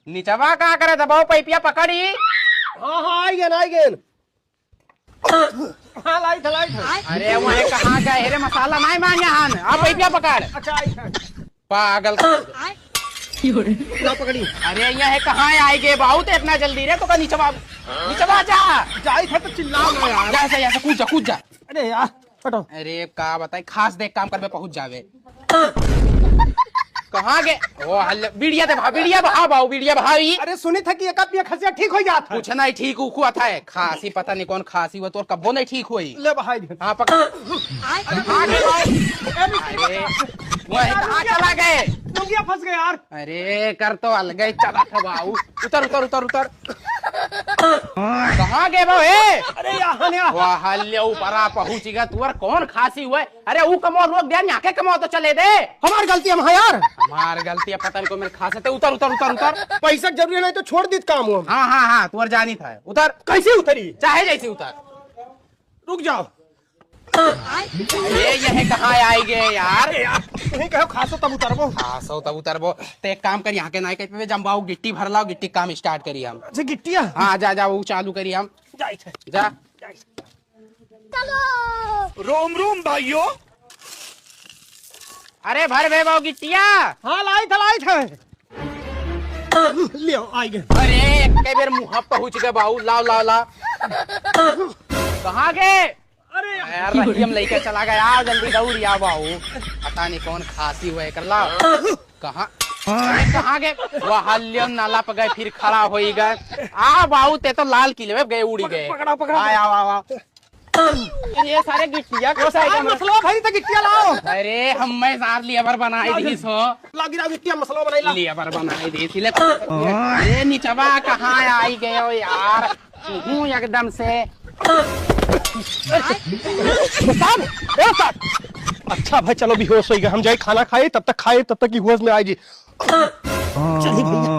निचवा का करे दबाओ पैपिया पकड़ी। हाँ हाँ आई गेन हाँ लाइट अरे वही कहाँ गए रे मसाला नहीं मांगे हन अब पैपिया पकड़। अच्छा आई पागल ना पकड़ी। अरे ये कहाँ आई गए बहुत इतना जल्दी रे तो निचवा निचवा जा जाई था तो चिल्लाओ ना यार। जैसे कूद जा। अरे यार हटो। अरे का बताए खास देख काम कर पहुंच जावे। कहाँ गए वो बीड़िया दे बीड़िया बहा बाऊ बीड़िया बहाई। अरे सुनी था कि एक पिया खसिया ठीक हो जाता कुछ नहीं ठीक हुआ था खांसी पता नहीं कौन खांसी हुआ तो कब्बो नहीं ठीक हुई। ले बहाई दे। हाँ पकड़। अरे वही कहाँ चला गए लुंगिया फंस गए यार। अरे कर तो अलग ही चला था बाऊ। उतर उतर उतर उतर कहाँ गए बाऊ ए। अरे यहाँ वाह ऊपरा पहुंचेगा तुअर कौन खांसी हुआ। अरे वो कमो रोक दिया यहाँ के कमो तो चले दे। हमारी गलती है वहाँ यार। हमार गलती है पता नहीं को मेरे खांसे थे। उतर उतर उतर उतर पैसा जरूरी नहीं तो छोड़ दी काम हो। हाँ हाँ हाँ तुअर जानी था उतर। कैसे उतरी चाहे जैसे उतर। रुक जाओ। ये कहाँ आए गए यार। नहीं कहो खासो तब उतरबो। खासो तब उतरबो तो एक काम करी यहाँ के नाई पे जमवाओ गिट्टी भर लाओ गिट्टी काम स्टार्ट करिए हम। अच्छा गिट्टिया हाँ जा जा वो चालू करिए हम। जा चलो रोम रोम भाइयों। अरे भर भे बाऊ गिट्टिया। हाँ लाई था लियो आई गए। अरे कई बार मुँह पहुँच गए बाऊ लाओ लाओ लाओ। कहाँ गए अरे यार रहीम लेके चला गया आओ जल्दी दौड़ आओ बाऊ। पता नहीं कौन खांसी हुआ कर लाओ। कहाँ कहाँ गए वह नाला पे गए फिर खड़ा हो गए। आ बाऊ ते तो लाल किले में गए उड़ी गए। पकड़ा पकड़ा आओ ये सारे गिट्टिया को साइड में मसलो भाई तो गिट्टिया लाओ। अरे हम मैं सार लेबर बनाई दी सो लागी ना गिट्टिया मसलो बनाई ला। लेबर बनाई दी थी। अरे निचवा कहाँ आई गए हो यार हूँ एकदम से। अच्छा भाई चलो भी होश हो गया हम जाए खाना खाए तब तक की होश में आएगी। चलिए भैया